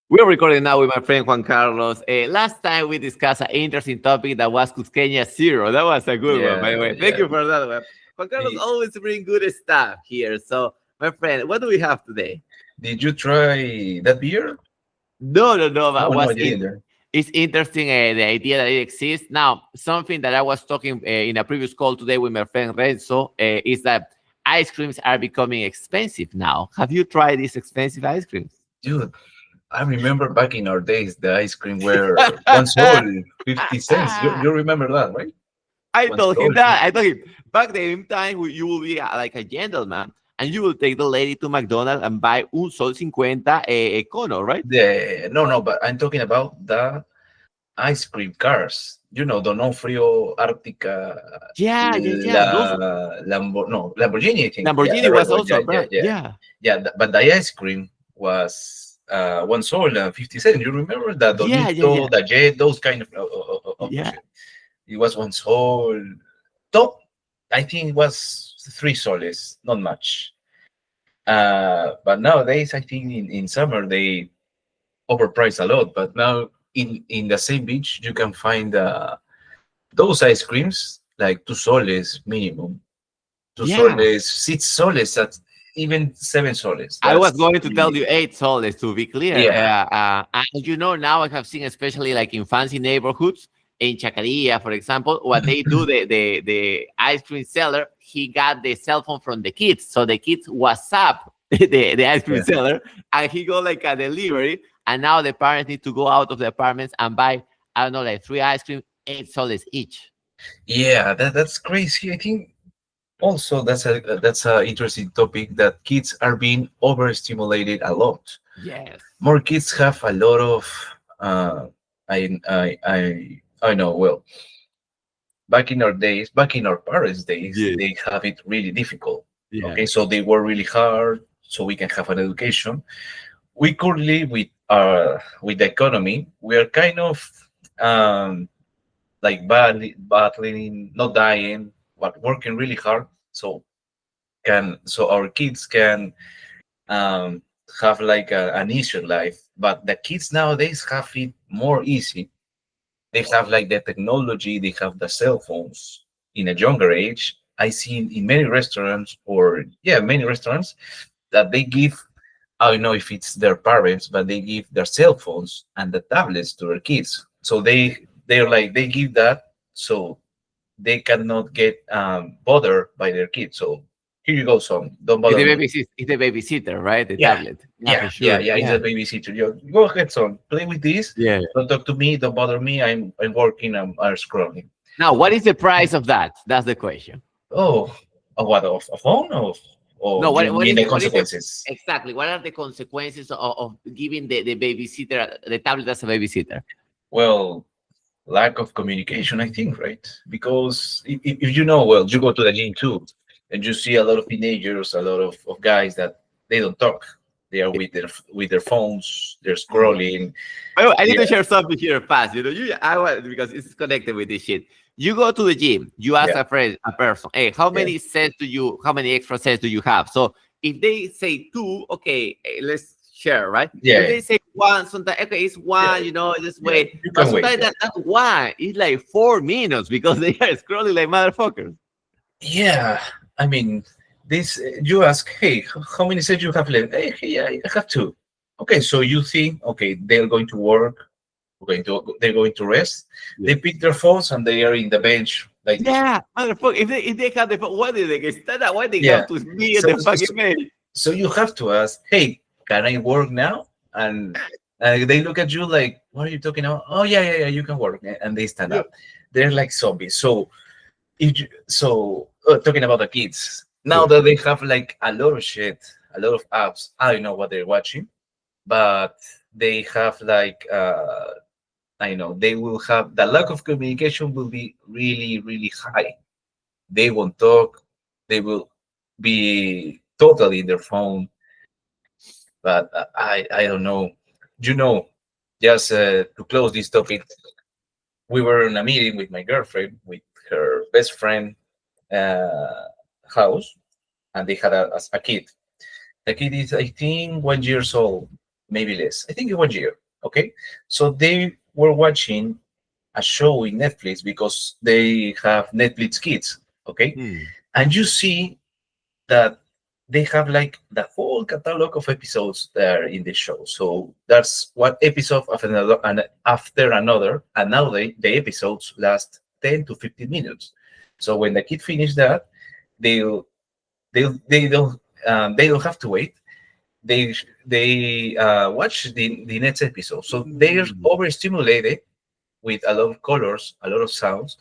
We're recording now with my friend Juan Carlos. Last time we discussed an interesting topic that was Cusqueña Zero. That was a good one, by the Yeah, way. Thank yeah. you for that one. Juan Carlos Did, always bring good stuff here. So, my friend, what do we have today? did you try that beer? No, no, no. But No, no, I didn't. it's interesting the idea that it exists. Now, something that I was talking in a previous call today with my friend Renzo is that ice creams are becoming expensive now. Have you tried these expensive ice creams? Dude, I remember back in our days, the ice cream were one soul, 50 cents. You remember that, right? I One told him soul. that. I told him back then time you will be like a gentleman and you will take the lady to McDonald's and buy un sol 50 a cono, right? No, no, but I'm talking about the ice cream cars. You know, Donofrio, Arctica, Yeah, yeah, yeah. Those No, Lamborghini, I think. Yeah, Lamborghini the red was one. also Yeah, a yeah, brand. yeah. Yeah, Yeah, but the ice cream was one soul and 50 cents. You remember that yeah, yeah, yeah, Unico, the Jet, those kind of yeah. shit. It was one soul. Top, I think it was three soles, not much. But nowadays, I think in summer they overprice a lot. But now in the same beach, you can find those ice creams like two soles minimum, two Yeah. soles, six soles, that's even seven soles. I was That's going to tell really you 8 soles to be clear. yeah. And now I have seen, especially like in fancy neighborhoods, in Chacaria, for example, what they do, the ice cream seller, he got the cell phone from the kids. So the kids WhatsApp the ice cream Yeah. seller and he go like a delivery. And now the parents need to go out of the apartments and buy, I don't know, like 3 ice cream, 8 soles each. Yeah, that's crazy. I think also that's a interesting topic that kids are being overstimulated a lot. Yes. More kids have a lot of uh, I know well. Back in our parents' days, Yeah. they have it really difficult. Yeah. Okay, so they work really hard so we can have an education. We currently with the economy, we are kind of um, like battling, not dying, but working really hard. So our kids can um, have like an easier life. But the kids nowadays have it more easy. They have like the technology, they have the cell phones in a younger age. I see in many restaurants, or yeah, many restaurants that they give. I don't know if it's their parents, but they give their cell phones and the tablets to their kids. So they're like they give that so they cannot get bothered by their kids. So here you go, son. Don't bother me. It's the babysitter, right? The Yeah, tablet. Yeah, for yeah, yeah, sure. yeah. He's Yeah. a babysitter. You go ahead, son. Play with this. Yeah. Don't talk to me. Don't bother me. I'm working. I'm scrolling. Now, what is the price of that? That's the question. Oh, what of a phone or No, you mean the what is the consequences? exactly? What are the consequences of giving the babysitter the tablet as a babysitter? Well, lack of communication, I think, right? Because if you know, well, you go to the gym too, and you see a lot of teenagers, a lot of guys that they don't talk. They are with their phones. They're scrolling. I need to Yeah, share something here fast. I want because it's connected with this shit. You go to the gym, you ask yeah, a person, hey, how yeah, many sets how many extra sets do you have? So if they say two, okay, let's share, right? If yeah, they say one, sometimes okay, it's yeah, one, just yeah. wait. You But can wait. sometimes Yeah, that's one. It's like 4 minutes because they are scrolling like motherfuckers. yeah. I mean, this you ask, hey, how many sets you have left? Hey, I have two. Okay, so you think, okay, they're going to work, they're going to rest. Yeah. They pick their phones and they are in the bench, like Yeah, motherfucker. If they have the why did they get stand up? Why they yeah. have to be in So, the fucking so mail? so you have to ask, hey, can I work now? And they look at you like, what are you talking about? Oh yeah, you can work, and they stand Yeah. up. They're like zombies. So talking about the kids now Yeah. that they have like a lot of shit, a lot of apps. I don't know what they're watching, but they have like I know they will have the lack of communication will be really really high. They won't talk. They will be totally in their phone. But I don't know. You know, just to close this topic, we were in a meeting with my girlfriend, with her best friend uh, house, and they had a kid. The kid is, I think, 1 years old. maybe less. I think 1 year. Okay, so they were watching a show in Netflix because they have Netflix Kids. Okay, Hmm. and you see that they have like the whole catalog of episodes there in the show. So that's one episode of another and after another, and now the episodes last 10 to 15 minutes. So when the kid finish that, they'll they don't have to wait. They watch the next episode. So they're Hmm. overstimulated with a lot of colors, a lot of sounds.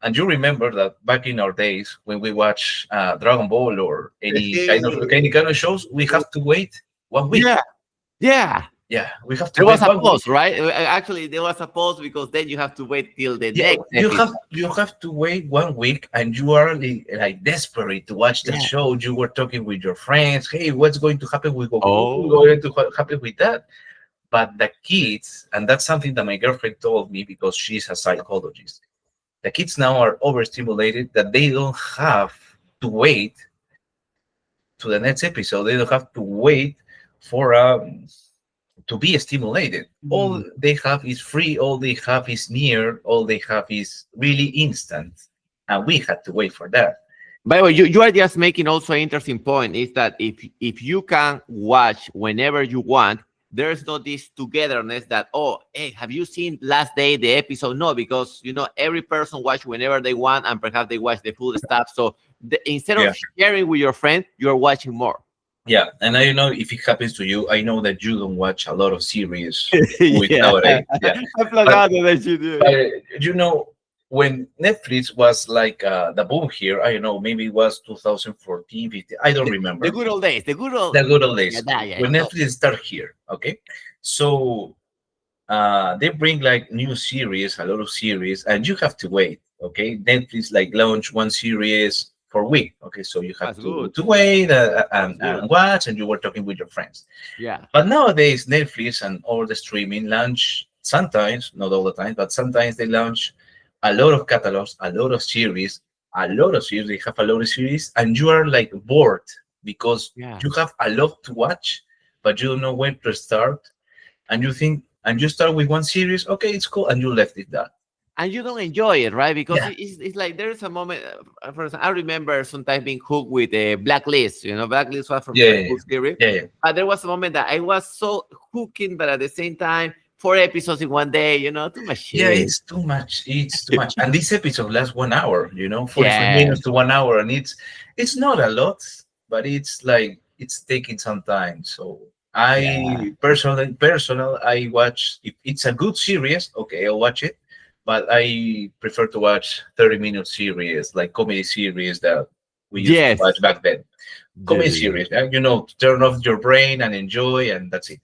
And you remember that back in our days when we watch Dragon Ball or any kind of shows, we have to wait 1 week. Yeah, yeah. Yeah, we have to There wait was a 1 week. pause, right? Actually, there was a pause because then you have to wait till the Yeah, next you episode. have to wait 1 week, and you are like desperate to watch that Yeah. show. You were talking with your friends. Hey, what's going to happen with Goku? What's Oh. going to happen with that? But the kids, and that's something that my girlfriend told me because she's a psychologist. The kids now are overstimulated that they don't have to wait to the next episode. They don't have to wait for to be stimulated. Hmm. All they have is free. All they have is near. All they have is really instant, and we had to wait for that. By the way, you are just making also an interesting point is that if you can watch whenever you want, there's not this togetherness that, oh, hey, have you seen last day the episode? No, because every person watch whenever they want and perhaps they watch the full stuff. So instead Yeah, of sharing with your friend, you're watching more. yeah, and I don't know if it happens to you. I know that you don't watch a lot of series with Yeah. nowadays. Yeah, I but forgot that you do. but you know when Netflix was like the boom here, I don't know, maybe it was 2014, 15, I don't The remember. good old days. The good old. The good old Yeah, days yeah. when So, Netflix started here. Okay, so they bring like new series, a lot of series, and you have to wait. Okay, Netflix like launch one series for a week. Okay, so you have that's good. to wait That's good. and watch, and you were talking with your friends. Yeah. But nowadays, Netflix and all the streaming launch sometimes, not all the time, but sometimes they launch a lot of catalogs, a lot of series, a lot of series. They have a lot of series, and you are like bored because Yeah. you have a lot to watch, but you don't know when to start. And you think, and you start with one series, okay, it's cool, and you left it that. And you don't enjoy it, right? Because Yeah, it's like there is a moment. For example, I remember sometimes being hooked with a Blacklist. Blacklist was from yeah, the yeah, book series. yeah, yeah. But there was a moment that I was so hooking, but at the same time, 4 episodes in one day. Too much Yeah, shit. it's too much. It's too much. And this episode lasts 1 hour, 45 Yeah, minutes to 1 hour. And it's not a lot, but it's like it's taking some time. So yeah. personal, I watch if it's a good series, okay, I'll watch it. But I prefer to watch 30-minute series, like comedy series that we used to watch Yes. back then. Yeah, Comedy yeah, yeah. series, to turn off your brain and enjoy, and that's it.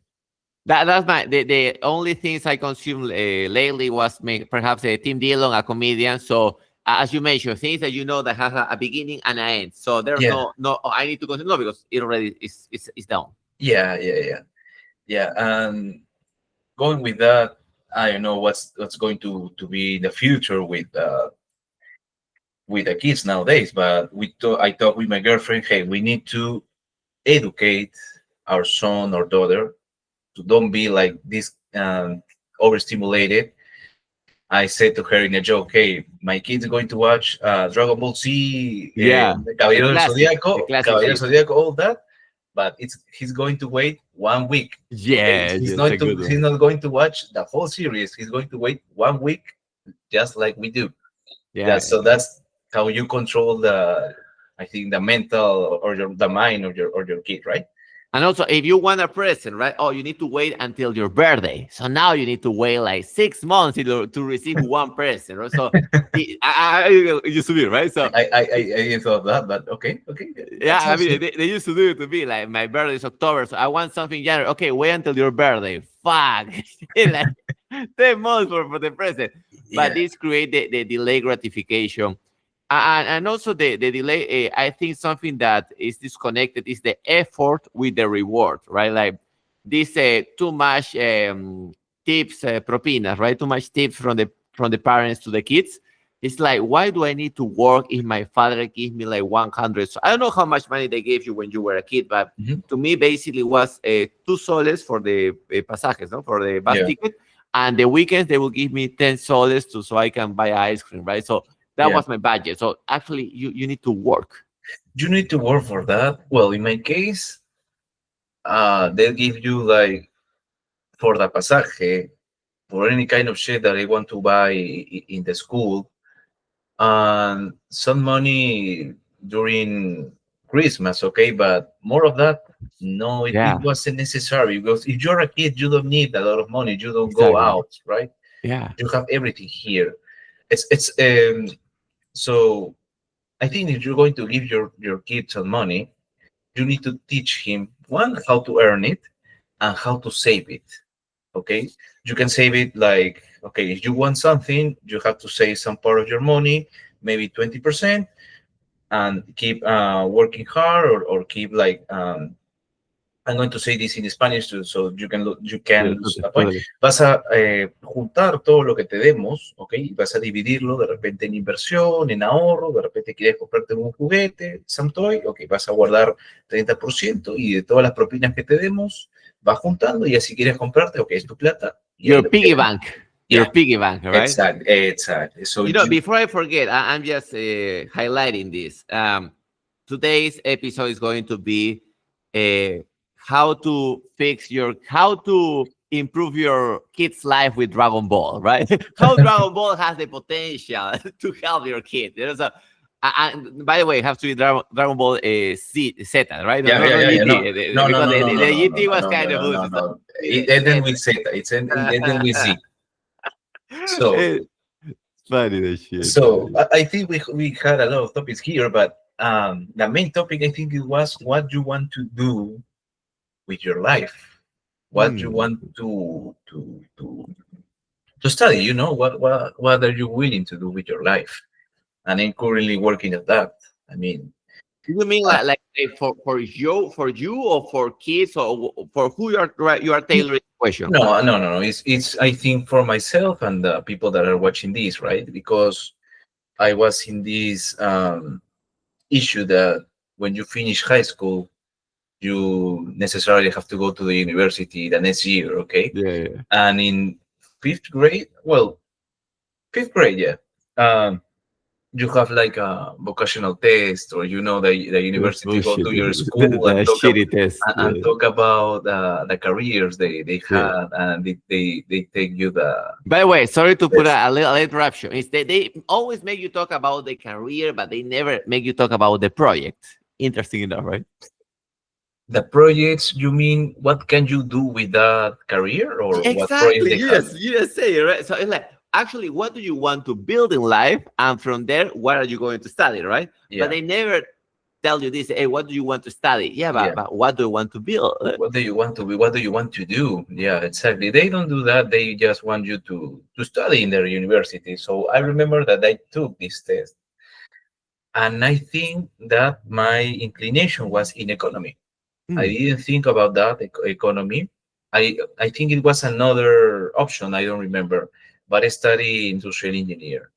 That's the only things I consumed lately was perhaps a Tim Dillon, a comedian. So as you mentioned, things that that have a beginning and an end. So there's Yeah, no oh, I need to consume no because it already is done. yeah, yeah, yeah, yeah. And going with that, I don't know what's going to be in the future with the kids nowadays. But I talked with my girlfriend. Hey, we need to educate our son or daughter to don't be like this overstimulated. I said to her in a joke, "Hey, my kid's going to watch Dragon Ball Z, Yeah, the Caballero del classic, the Zodíaco, classic Caballero del shit. Zodíaco, all that." But he's going to wait 1 week. Okay, Yes, he's yes, a not good he's one. not going to watch the whole series. He's going to wait 1 week, just like we do. Yeah. So that's how you control I think the mental or the mind of your kid, right? And also, if you want a present, right? Oh, you need to wait until your birthday. So now you need to wait like 6 months to receive one present, right? So it used to be, right? So I didn't thought that, but okay, that yeah, I sounds mean, good. they used to do it to me like my birthday is October, so I want something January. Okay, wait until your birthday. Fuck, like 10 months for the present. But Yeah, this create the delay gratification, and also the delay. I think something that is disconnected is the effort with the reward, right? Like this too much tips, propinas, right? Too much tips from the parents to the kids. It's like, why do I need to work if my father gives me like 100? So I don't know how much money they gave you when you were a kid, but Mhm. to me, basically was 2 soles for the pasajes, no, for the bus Yeah, ticket, and the weekends they will give me 10 soles to so I can buy ice cream, right? So that yeah. was my budget. So actually, you need to work. You need to work for that. Well, in my case, they'll give you like for the pasaje, for any kind of shit that I want to buy in the school, and some money during Christmas, okay, but more of that, no, it Yeah, wasn't necessary because if you're a kid, you don't need a lot of money. You don't go exactly. out, right? Yeah, You have everything here. It's so I think if you're going to give your kid some money, you need to teach him one how to earn it and how to save it. Okay, you can save it like, okay, if you want something, you have to save some part of your money, maybe 20%, and keep working hard, or keep like I'm going to say this in Spanish so you can you yeah, can lose a point. totally. Vas a juntar todo lo que te demos, ¿ok? Y vas a dividirlo de repente en inversión, en ahorro, de repente quieres comprarte un juguete, some toy, ok, vas a guardar 30% y de todas las propinas que te demos, vas juntando y así quieres comprarte, ok, es tu plata y ahí Your lo piggy quieres. bank. Your Yeah, piggy bank, right? exactly, exactly. So you, Before I forget, I'm just highlighting this. Today's episode is going to be uh, how to improve your kid's life with Dragon Ball, right? How Dragon Ball has the potential to help your kid. There's a, and by the way, it has to be Dragon Ball Zeta, right? No, yeah, no, yeah, no yeah, yeah. No, GT, no, no, because no, no, no, the no, no, GT no, was no, kind no, of no, no, loose. So, no. It ended with Zeta. It ended with Z. So, it's funny, the shit. so I think we had a lot of topics here, but the main topic I think it was what you want to do with your life, what you Hmm. want to study. You know, what are you willing to do with your life? And I'm currently working at that. I mean, You mean uh, for you or for kids or for who you are tailoring the question? no, no, no, no. It's I think for myself and the people that are watching this, right? Because I was in this issue that when you finish high school, you necessarily have to go to the university the next year, okay? Yeah, yeah. And in fifth grade, well, fifth grade, yeah, um, you have like a vocational test, or the That's university go bullshit. to your The, school the shitty test. and talk about the careers they Yeah. had, and they take you the By the way, sorry to put test. a little interruption. Is they always make you talk about the career, but they never make you talk about the project. Interesting enough, right? The projects, you mean what can you do with that career, or what projects Exactly. they have? You just say it, right? So it's like, actually, what do you want to build in life? And from there, what are you going to study, right? But Yeah, they never tell you this. Hey, what do you want to study? Yeah, yeah. but what do you want to build? What do you want to be? What do you want to do? Yeah, exactly. They don't do that. They just want you to study in their university. So I remember that I took this test, and I think that my inclination was in economy. I Hmm. didn't think about that economy. I think it was another option. I don't remember, but I study industrial engineer.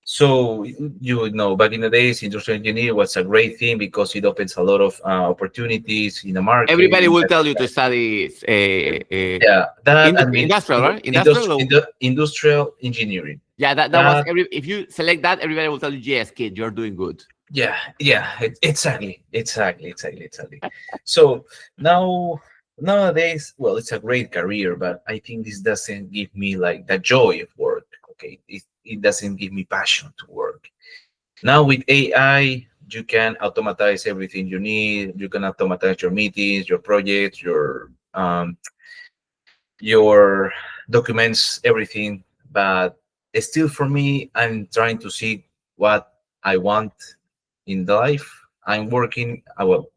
So back in the days, industrial engineer was a great thing because it opens a lot of opportunities in the market. Everybody will tell you to study Yeah, that industrial, right? Industrial. industrial engineering. Yeah, that was That every. If you select that, everybody will tell you, yes, kid, you're doing good. yeah, yeah, exactly. So nowadays, well, it's a great career, but I think this doesn't give me like the joy of work. Okay, it doesn't give me passion to work. Now with AI, you can automatize everything you need. You can automatize your meetings, your projects, your documents, everything. But still, for me, I'm trying to see what I want in life. I'm working. Well,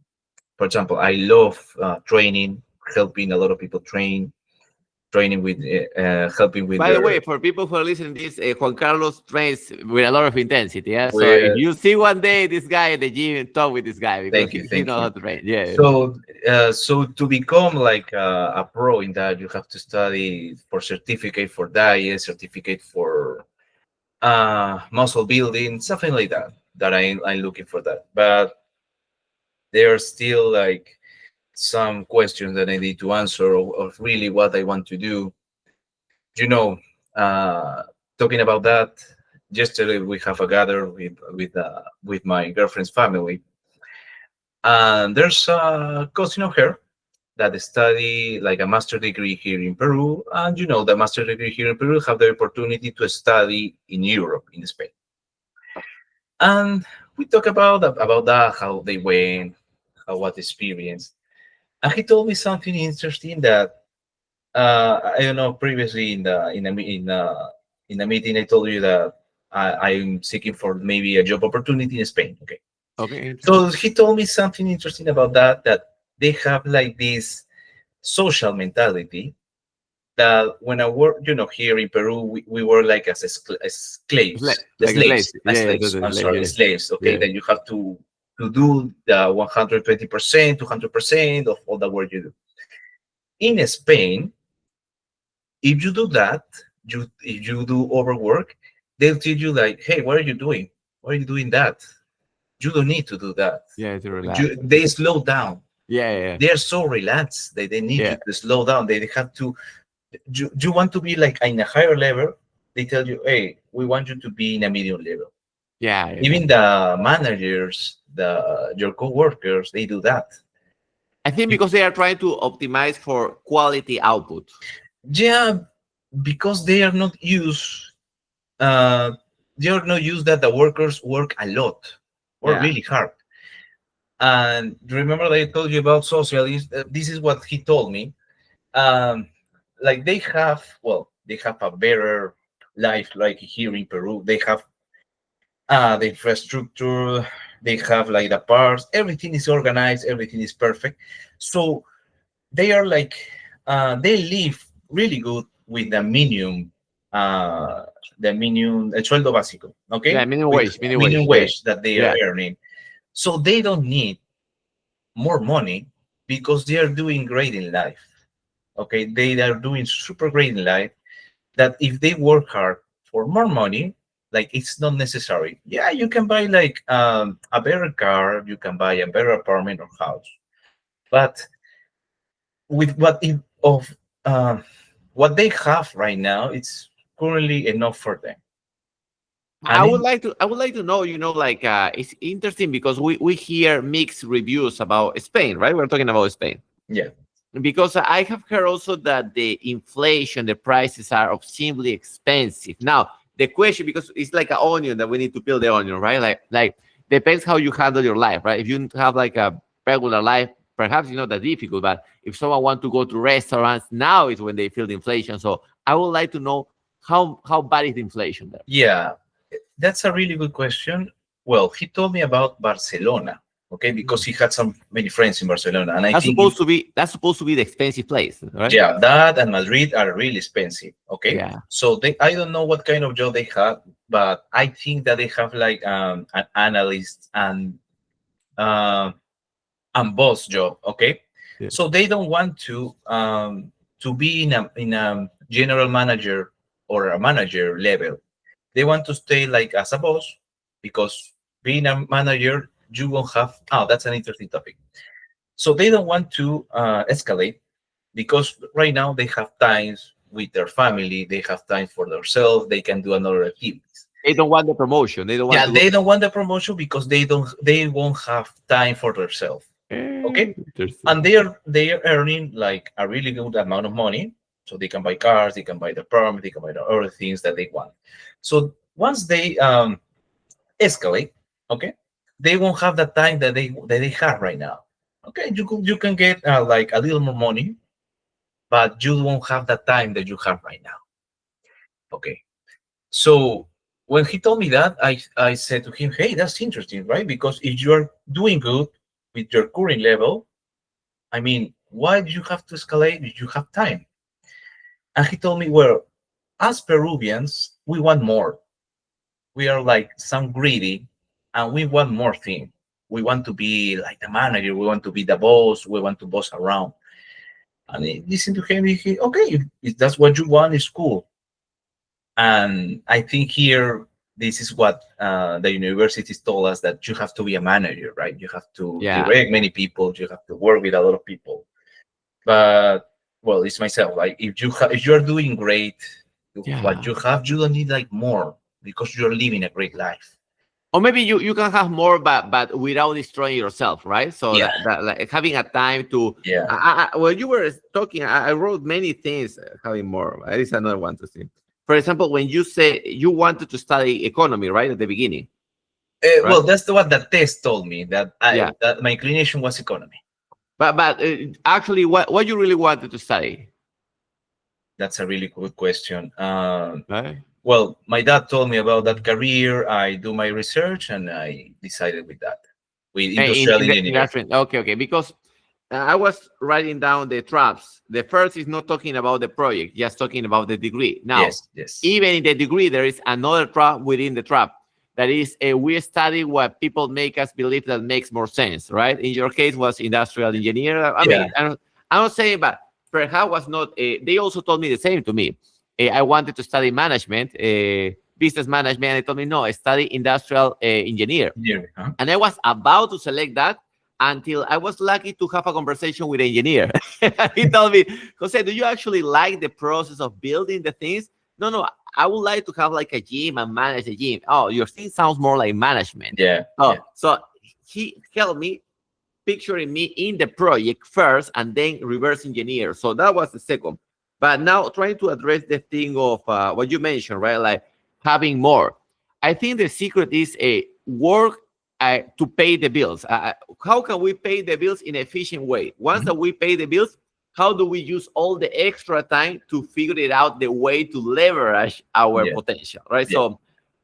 for example, I love training, helping a lot of people training with helping with By the way, their for people who are listening to this, Juan Carlos trains with a lot of intensity. Yeah. So if with. you see one day this guy at the gym, talk with this guy because Thank you, he thank knows how you. to train. Yeah. So to become like a pro in that, you have to study for certificate for diet, certificate for muscle building, something like that. That I'm looking for that. But there are still like some questions that I need to answer of really what I want to do. You know, uh, talking about that, yesterday we have a gather with my girlfriend's family, and there's a cousin of her that study like a master degree here in Peru, and the master degree here in Peru have the opportunity to study in Europe, in Spain. And we talk about that, how they went, how what experience. And he told me something interesting that I don't know. Previously in the meeting, I told you that I'm seeking for maybe a job opportunity in Spain. Okay, Okay, so interesting. he told me something interesting about that. That they have like this social mentality that when I work, here in Peru, we were like as It's like slaves, the like a slave. slaves, Yeah, yeah, slaves. totally I'm slave. sorry, Yeah, slaves. Okay, yeah, that you have to do the 120%, 200% of all the work you do. In Spain, if you do that, if you do overwork, they'll tell you like, "Hey, what are you doing? Why are you doing that? You don't need to do that." yeah. To relax. They slow down. Yeah, yeah, They are so relaxed that they need yeah, you to slow down. They have to. You want to be like in a higher level. They tell you, "Hey, we want you to be in a medium level." yeah, yeah. Even the managers, your coworkers, they do that. I think because they are trying to optimize for quality output. Yeah, because uh, they are not used that the workers work a lot, work Yeah. really hard. And remember that I told you about socialists. This is what he told me. Um, like they have a better life, like here in Peru. They have the infrastructure, they have like the parts, everything is organized, everything is perfect. So they are like they live really good with uh el sueldo básico, Yeah, okay, minimum with wage, minimum minimum wage. Yeah, wage that they are yeah, earning. So they don't need more money because they are doing great in life. Okay, they are doing super great in life. That if they work hard for more money, like it's not necessary. Yeah, you can buy like a better car, you can buy a better apartment or house, but with what they have right now, it's currently enough for them. I And would like to. I would like to know. Like it's interesting because we hear mixed reviews about Spain, right? We're talking about Spain yeah, because I have heard also that the inflation, the prices are obscenely expensive. Now the question, because it's like an onion that we need to peel the onion, right? Like depends how you handle your life, right? If you have like a regular life, perhaps it's not that difficult. But if someone want to go to restaurants, now is when they feel the inflation. So I would like to know how bad is the inflation there. yeah, that's a really good question. Well, he told me about Barcelona, okay, because he had some many friends in Barcelona, and I think That's supposed to be the expensive place, right? yeah, that and Madrid are really expensive. Okay, Yeah. so I don't know what kind of job they have, but I think that they have like an analyst uh, and boss job. Okay, Yeah. so they don't want to be in a general manager or a manager level. They want to stay like as a boss because being a manager you won't have. Oh, that's an interesting topic. So they don't want to escalate because right now they have times with their family, they have time for themselves, they can do another activities. They don't want the promotion. They don't want Yeah, to go. they don't want the promotion because they won't have time for themselves. Okay, Interesting. and they are earning like a really good amount of money, so they can buy cars, they can buy the permit, they can buy the other things that they want. So once they escalate, okay, they won't have the time that they have right now. Okay, you can get like a little more money, but you won't have the time that you have right now. Okay, so when he told me that, I said to him, "Hey, that's interesting, right? Because if you are doing good with your current level, I mean, why do you have to escalate if you have time?" And he told me, "Well, as Peruvians, we want more. We are like some greedy, and we want more thing. We want to be like the manager. We want to be the boss. We want to boss around." And I listened to him. Okay, if that's what you want, it's cool. And I think here, this is what the universities told us, that you have to be a manager, right? You have to Yeah, direct many people, you have to work with a lot of people. But well, it's myself. Like if you're doing great, what yeah. you have, you don't need like more, because you're living a great life. Or maybe you can have more, but without destroying yourself, right? So Yeah, that like having a time to. yeah. When you were talking, I wrote many things. Having more. There is another one to see. For example, when you say you wanted to study economy, right at the beginning, right? Well, that's the what the test told me, that Yeah. that my inclination was economy. But actually, what you really wanted to study, That's a really good question. right? Well, my dad told me about that career. I do my research and I decided with that, with industrial In the engineer. industry. Okay, okay. Because I was writing down the traps. The first is not talking about the project, just talking about the degree. Now, Yes, yes. even in the degree, there is another trap within the trap. That is, we study what people make us believe that makes more sense, right? In your case, was industrial engineer. I Yeah, mean, I'm not saying, but perhaps was not. They also told me the same to me. I wanted to study management, business management. And they told me no, study industrial engineer. engineer. Huh? And I was about to select that until I was lucky to have a conversation with an engineer. He told me, Jose, do you actually like the process of building the things? No, no, I would like to have like a gym and manage a gym. Oh, your thing sounds more like management. Yeah, Oh, yeah, so he helped me picturing me in the project first and then reverse engineer. So that was the second. But now trying to address the thing of what you mentioned, right? Like having more. I think the secret is a work to pay the bills. How can we pay the bills in an efficient way? Once mhm, that we pay the bills, how do we use all the extra time to figure it out the way to leverage our yeah, potential, right? yeah. So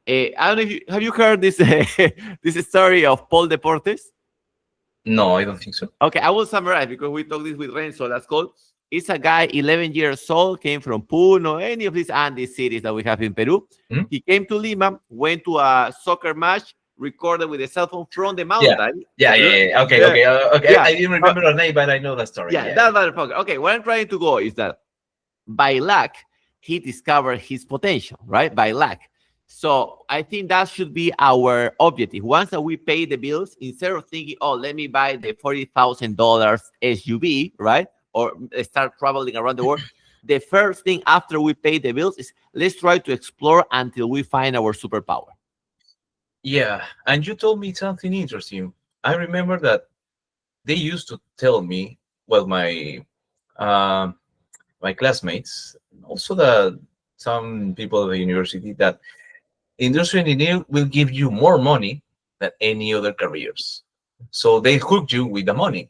I don't know if you have you heard this this story of Paul Deportes? No, I don't think so. Okay, I will summarize because we talked this with Renzo. That's called. It's a guy, 11 years old, came from Puno, any of these Andes cities that we have in Peru. Mhm. He came to Lima, went to a soccer match, recorded with a cell phone from the Yeah, mountain. yeah, yeah, yeah. Okay, Yeah, okay, okay. yeah, I didn't uh, remember her name, but I know the story. yeah, Yeah, that motherfucker. Okay, what I'm trying to go is that by luck, he discovered his potential, right? By luck. So I think that should be our objective. Once that we pay the bills, instead of thinking, oh, let me buy the $40,000 SUV, right? Or start traveling around the world. The first thing after we pay the bills is let's try to explore until we find our superpower. yeah. And you told me something interesting. I remember that they used to tell me, well, um, my classmates, also the some people at the university, that industrial engineer will give you more money than any other careers. So they hook you with the money,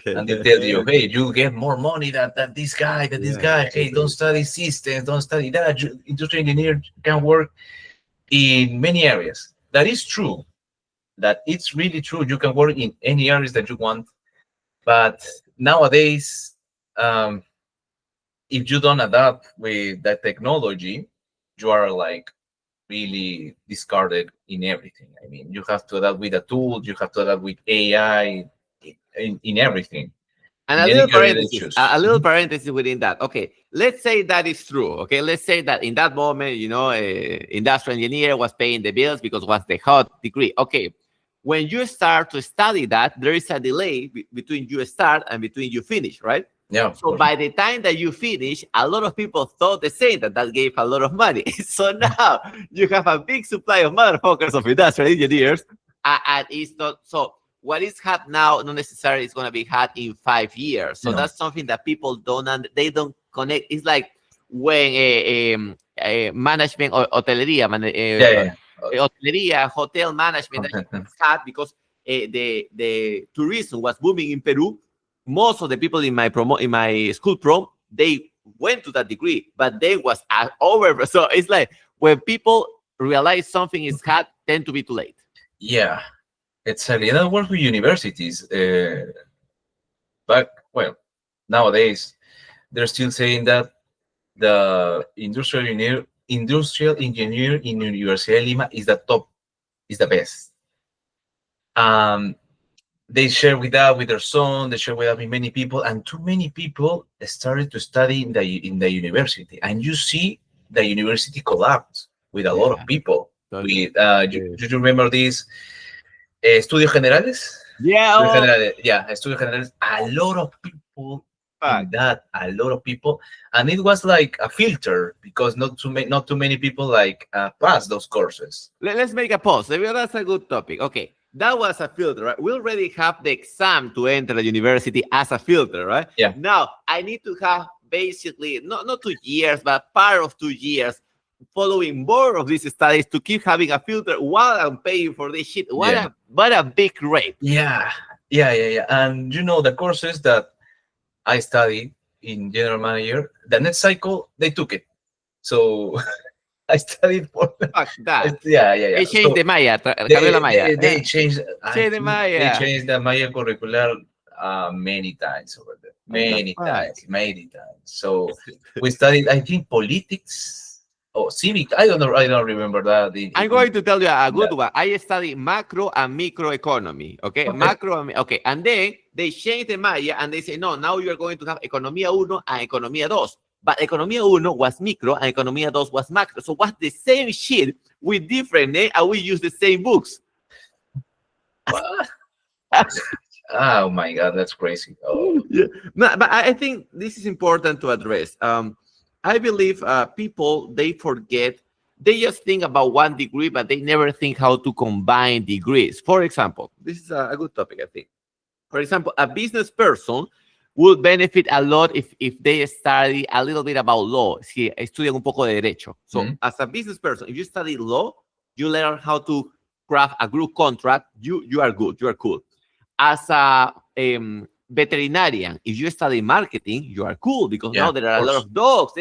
and they tell you, hey, you'll get more money than this guy, than this Yeah, guy. Hey, don't study systems, don't study that. Industrial engineer can work in many areas. That is true. That it's really true. You can work in any areas that you want. But nowadays, um, if you don't adapt with that technology, you are like really discarded in everything. I mean, you have to adapt with the tools, you have to adapt with AI, in everything, And in a any little career they parenthesis, choose. a little Mhm. parenthesis within that. Okay, let's say that is true. Okay, let's say that in that moment, industrial engineer was paying the bills because was the hot degree. Okay, when you start to study that, there is a delay between you start and between you finish, right? Yeah, of So course. by the time that you finish, a lot of people thought the same that gave a lot of money. So now you have a big supply of motherfuckers of industrial engineers, and it's not so. What is hot now, not necessarily is going to be hot in 5 years. So No. that's something that people they don't connect. It's like when a management or hotelería, Yeah, yeah, hotelería, hotel management, that yeah. is hot because the tourism was booming in Peru. Most of the people in my school prom, they went to that degree, but they was over. So it's like when people realize something is hot, tend to be too late. Yeah, exactly. And I work with universities. But well, nowadays they're still saying that the industrial engineer in Universidad de Lima is the top, is the best. Um, they share with that with their son. They share with that with many people, and too many people started to study in the university. And you see, the university collapsed with a lot of Yeah. people. Totally. With do you remember these Estudios Generales? Yeah. Estudios Oh, Generales, yeah, Estudios Generales. A lot of people fuck. in that, a lot of people, and it was like a filter because not too many people like passed those courses. Let's make a pause. Maybe that's a good topic. Okay, that was a filter, right? We already have the exam to enter the university as a filter, right? Yeah. Now I need to have basically not 2 years, but part of 2 years following more of these studies to keep having a filter while I'm paying for this shit. Yeah. What a big rape. Yeah, yeah. And the courses that I studied in general manager, the next cycle they took it. So I studied for Fuck that. yeah. They changed So the Maya, cambió la Maya. they changed. I Change the think they Maya. changed the Maya curricular many times over there. What the fuck? Many times. So we studied. I think politics or civic. I don't know. I don't remember that. I'm going to tell you a good that. one. I study macro and microeconomy. Okay, Okay. macro and okay, and then they change the Maya and they say no. Now you are going to have economía uno and economía dos. But economía uno was micro and economía dos was macro. So what's the same shit with different name and we use the same books. What? Oh my God, that's crazy. Oh. Yeah. No, but I think this is important to address. I believe people they forget. They just think about one degree, but they never think how to combine degrees. For example, this is a good topic, I think. For example, a business person will benefit a lot if they study a little bit about law, si estudian un poco de derecho. So as a business person, if you study law, you learn how to craft a group contract, you are good, you are cool. As a veterinarian, if you study marketing, you are cool because now there are a lot of dogs.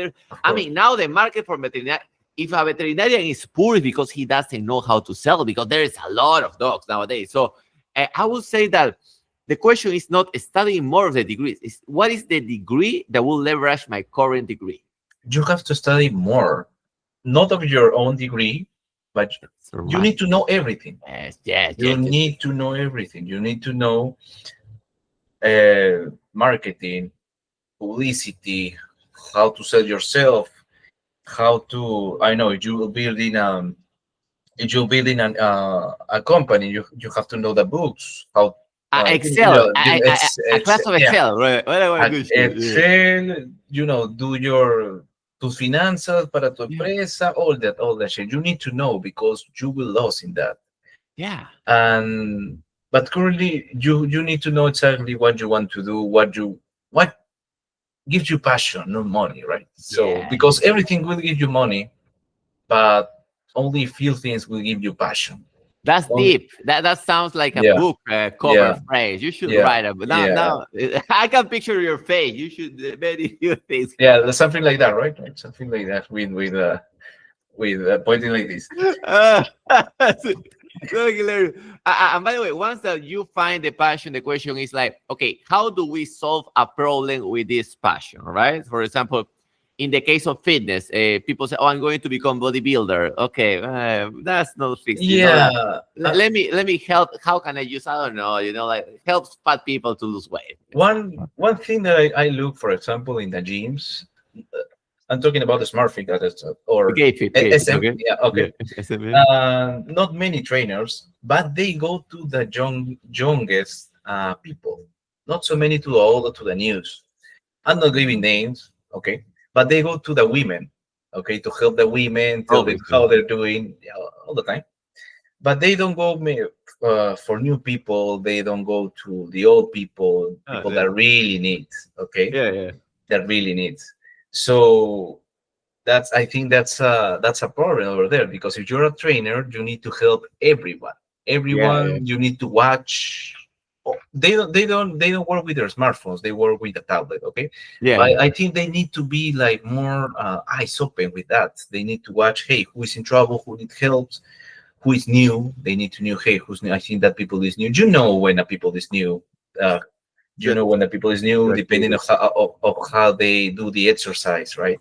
I mean, now the market for veterinarian, if a veterinarian is poor, it's because he doesn't know how to sell because there is a lot of dogs nowadays. So I would say that the question is not studying more of the degrees. It's what is the degree that will leverage my current degree? You have to study more, not of your own degree, but you need to know everything. Yes. You need to know everything. You need to know marketing, publicity, how to sell yourself, how to. I know if you're building a company, you have to know the books. How Excel, a class of Excel, right? Excel, do tus finanzas para tu empresa, all that shit. You need to know because you will lose in that. Yeah. But currently, you need to know exactly what you want to do, what gives you passion, not money, right? So because everything will give you money, but only few things will give you passion. That's deep. That sounds like a book cover phrase. You should write it. But now I can picture your face. You should very few things. Yeah, something like that, right? Something like that with pointing like this. And by the way, once that you find the passion, the question is like, okay, how do we solve a problem with this passion, right? For example, in the case of fitness, people say, "Oh, I'm going to become bodybuilder." Okay, that's not fixed. Let me help. How can I use? I don't know. Like helps fat people to lose weight. One thing that I look, for example, in the gyms. I'm talking about the smart fit or SM. Okay. Yeah, okay. Yeah. Not many trainers, but they go to the youngest people. Not so many to the news. I'm not giving names, okay, but they go to the women, okay, to help the women, tell them how they're doing all the time. But they don't go for new people. They don't go to the old people that really need, okay, that really needs. So I think that's a problem over there because if you're a trainer, you need to help everyone. You need to watch. They don't work with their smartphones. They work with the tablet. Okay. I think they need to be like more eyes open with that. They need to watch. Hey, who is in trouble? Who needs help? Who is new? They need to know. Hey, who's new? I think that people is new. You know when a people is new. When the people is new, depending on how they do the exercise, right?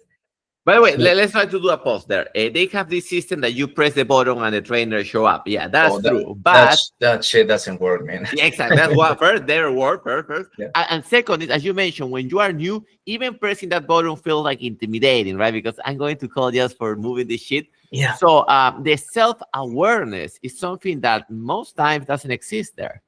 By the way, So, let's try to do a pause there. They have this system that you press the button and the trainer show up. Yeah, that's oh, true. But that shit doesn't work, man. yeah, exactly. That's what first, their word first. Yeah. And second is, as you mentioned, when you are new, even pressing that button feels like intimidating, right? Because I'm going to call just for moving this shit. Yeah. So the self-awareness is something that most times doesn't exist there.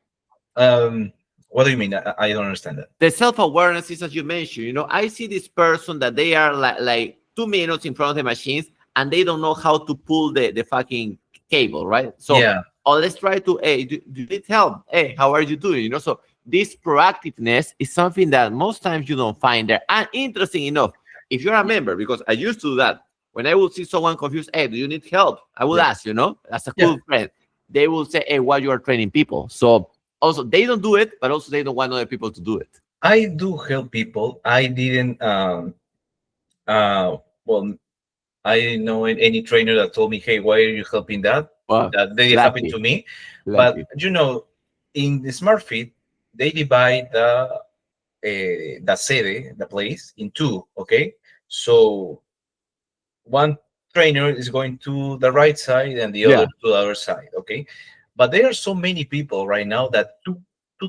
What do you mean? I don't understand that. The self-awareness is, as you mentioned, I see this person that they are like 2 minutes in front of the machines and they don't know how to pull the fucking cable, right? So, Yeah. oh, let's try to, hey, do you need help? Hey, how are you doing? So this proactiveness is something that most times you don't find there. And interesting enough, if you're a member, because I used to do that, when I would see someone confused, hey, do you need help? I would Yeah. ask, as a Yeah. cool friend. They will say, hey, why you are training people? So also they don't do it, but also they don't want other people to do it. I do help people. I didn't well, I didn't know any trainer that told me, hey, why are you helping that? Well, That they happened lucky, to me. But lucky. in the smart fit, they divide the sede, the place, in two. Okay, so one trainer is going to the right side and the other Yeah, to the other side. Okay, but there are so many people right now that two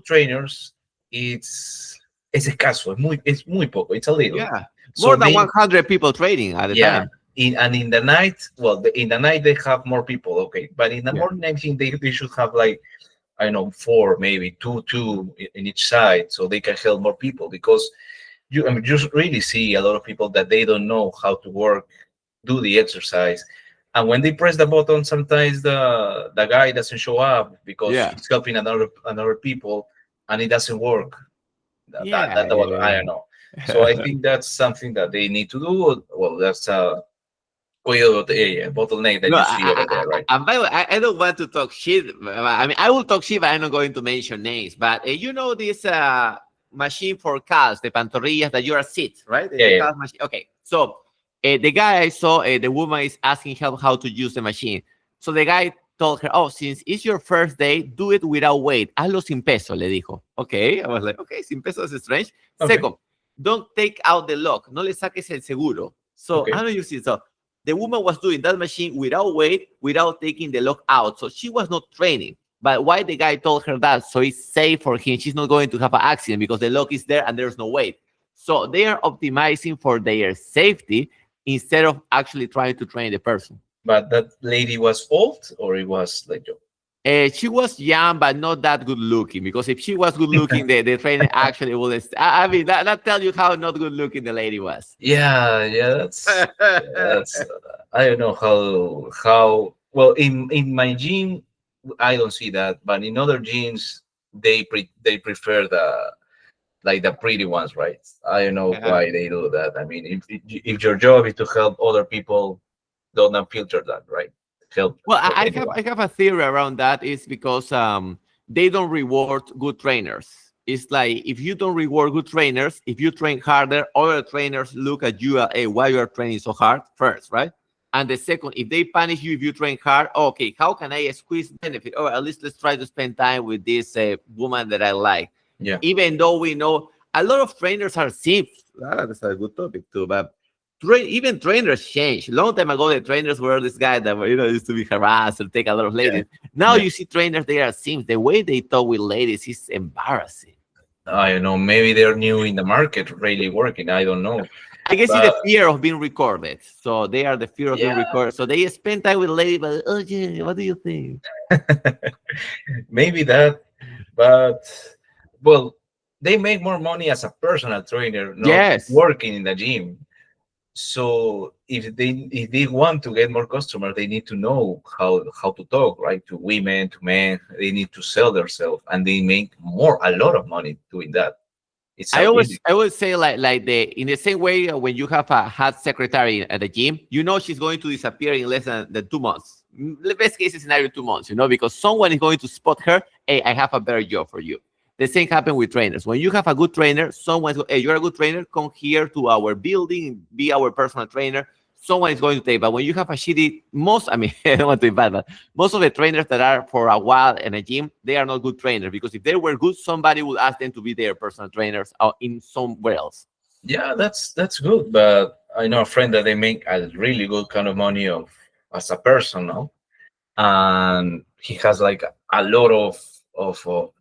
trainers, it's escaso, es muy poco, it's a little. yeah. So More than maybe, 100 people trading at the yeah. time. In the night, well, in the night they have more people, okay, but in the Yeah. morning I think they should have like, I don't know, four, maybe two in each side, so they can help more people. Because you really see a lot of people that they don't know how to work, do the exercise, and when they press the button, sometimes the guy doesn't show up because Yeah. he's helping another people, and it doesn't work. Yeah. That was, I Yeah. don't know. So I think that's something that they need to do. Well, that's oil of the bottleneck that No, you see over there, right? by the way, I don't want to talk shit. I mean, I will talk shit, but I'm not going to mention names. But this machine for calves, the pantorrillas that you are sit, right? The, Yeah, the yeah. calf machine. Okay. So the guy I saw, the woman is asking help how to use the machine. So the guy told her, oh, since it's your first day, do it without weight. Hazlo sin peso, le dijo. Okay. I was like, okay, sin peso is strange. Okay, Second, don't take out the lock. No le saques el seguro. So okay. how do you see? So the woman was doing that machine without weight, without taking the lock out. So she was not training. But why the guy told her that? So it's safe for him. She's not going to have an accident because the lock is there and there's no weight. So they are optimizing for their safety instead of actually trying to train the person. But that lady was old, or it was like you? She was young, but not that good looking. Because if she was good looking, the trainer actually would. I mean, that tells you how not good looking the lady was. Yeah, that's I don't know how well in my gym I don't see that, but in other gyms they prefer the pretty ones, right? I don't know why they do that. I mean, if your job is to help other people, don't filter that, right? Well, Help I have anyone. I have a theory around that. Is because they don't reward good trainers. It's like if you don't reward good trainers, if you train harder, other trainers look at you at, hey, why you are training so hard first, right? And the second, if they punish you if you train hard, okay, how can I squeeze benefit? Oh, at least let's try to spend time with this woman that I like. Yeah. Even though we know a lot of trainers are simps. That's a good topic too, but even trainers change. Long time ago, the trainers were this guy that used to be harassed and take a lot of Yeah. ladies. Now Yeah. you see trainers, they are simps. The way they talk with ladies is embarrassing. I don't know. Maybe they're new in the market, really working. I don't know. I guess it's But the fear of being recorded. So they are the fear of being yeah, recorded. So they spend time with ladies, but oh yeah, what do you think? maybe that. But well, they make more money as a personal trainer, not Yes. working in the gym. So if they want to get more customers, they need to know how to talk, right, to women, to men. They need to sell themselves, and they make a lot of money doing that. It's I a always really I always say like the in the same way when you have a hot secretary at the gym, she's going to disappear in less than 2 months. The best case scenario 2 months, because someone is going to spot her. Hey, I have a better job for you. The same happens with trainers. When you have a good trainer, someone's hey, you're a good trainer, come here to our building, be our personal trainer. Someone is going to take. But when you have a shitty, I mean, I don't want to be bad, but most of the trainers that are for a while in a gym, they are not good trainers because if they were good, somebody would ask them to be their personal trainers in somewhere else. Yeah, that's good. But I know a friend that they make a really good kind of money of as a personal, and he has like a lot of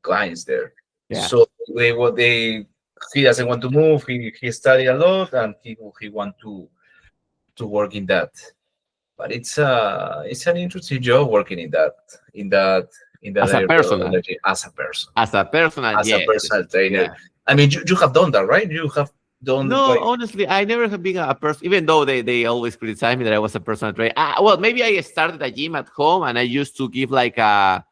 clients there. Yeah. So they he doesn't want to move. He studied a lot, and he want to work in that. But it's an interesting job working in that in that As a area of personal, energy as a person, as a yes. personal trainer. Yeah. I mean, you have done that, right? You have done No, like honestly, I never have been a person, even though they always criticize me that I was a personal trainer. Well, maybe I started a gym at home and I used to give like a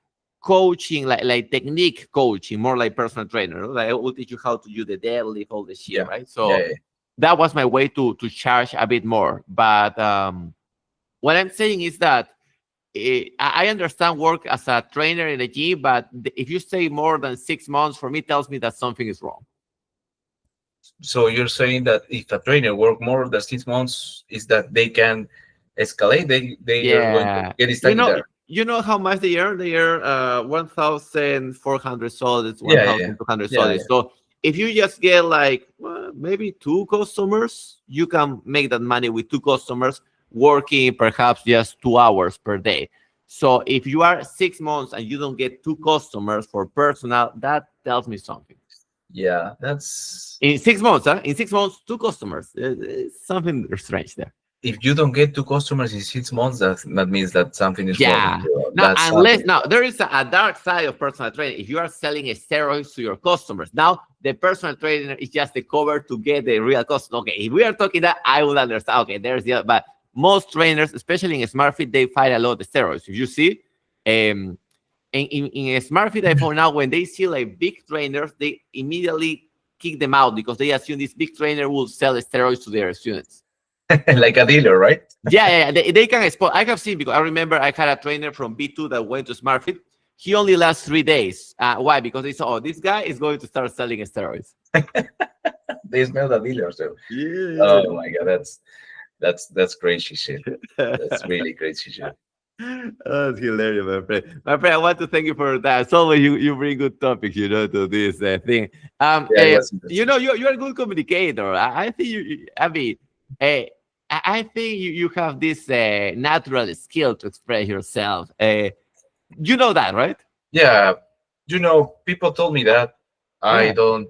coaching, like technique coaching, more like personal trainer. Like I will teach you how to do the deadlift, all the shit, yeah, right? yeah, So yeah. that was my way to charge a bit more. But what I'm saying is that I understand work as a trainer in a gym, but if you stay more than 6 months, for me, tells me that something is wrong. So you're saying that if a trainer work more than 6 months, is that they can escalate? They are going to Yeah, get stuck there. you know how much they earn? They earn 1,400 soles, Yeah, yeah, yeah, 1,200 yeah, soles. So if you just get like maybe two customers, you can make that money with two customers working perhaps just 2 hours per day. So if you are 6 months and you don't get two customers for personal, that tells me something. yeah. That's In 6 months, huh? In 6 months, two customers. It's something strange there. if you don't get two customers in 6 months, that means that something is wrong with Yeah. you. Now, That's unless something. now there is a dark side of personal training. If you are selling steroids to your customers, now the personal trainer is just the cover to get the real customer. Okay, if we are talking that, I would understand. Okay, there's the other, but most trainers, especially in SmartFit, they fight a lot of steroids. If you see, in SmartFit, I found out when they see like big trainers, they immediately kick them out because they assume this big trainer will sell steroids to their students. Like a dealer, right? Yeah, they can export. I have seen because I remember I had a trainer from B2 that went to SmartFit. He only lasts 3 days. Why? Because they saw, oh, this guy is going to start selling steroids. They smell the dealer. So, Yeah. oh my god, that's crazy shit. That's really crazy shit. That's hilarious, my friend. My friend, I want to thank you for that. As always, you bring good topics, to this thing. Yeah, it was interesting. You're a good communicator. I think I mean, uh, I think you have this natural skill to express yourself. You know that, right? Yeah, people told me that I Yeah. don't.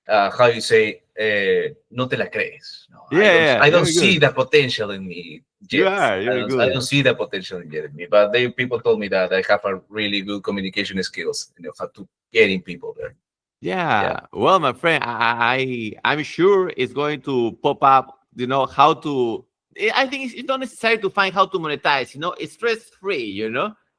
How you say? No te la crees. No, I Yeah, don't. yeah, I don't you're see good. the potential in me You yet. are. You're I good. don't see the potential yet in me. But people told me that I have a really good communication skills. How to get in people there. Yeah. Yeah. Well, my friend, I'm sure it's going to pop up. How to. I think it's not necessary to find how to monetize. It's stress free.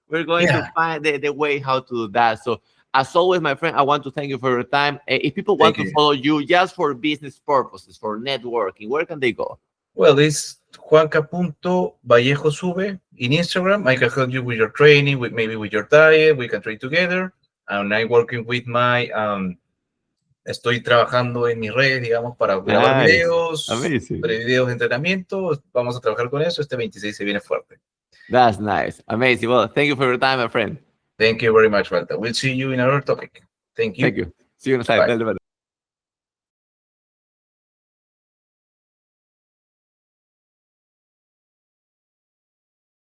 We're going to Yeah. find the way how to do that. So, as always, my friend, I want to thank you for your time. If people want Thank to you. follow you just for business purposes, for networking, where can they go? Well, it's Juanca.Vallejo Sube in Instagram. I can help you with your training, with maybe with your diet. We can train together. And I'm working with my estoy trabajando en mis redes, digamos, para grabar Nice. videos, Amazing. videos de entrenamiento. Vamos a trabajar con eso. Este 26 se viene fuerte. That's nice. Amazing. Well, thank you for your time, my friend. Thank you very much, Balta. We'll see you in another topic. Thank you. Thank you. See you next time. Bye. Bye.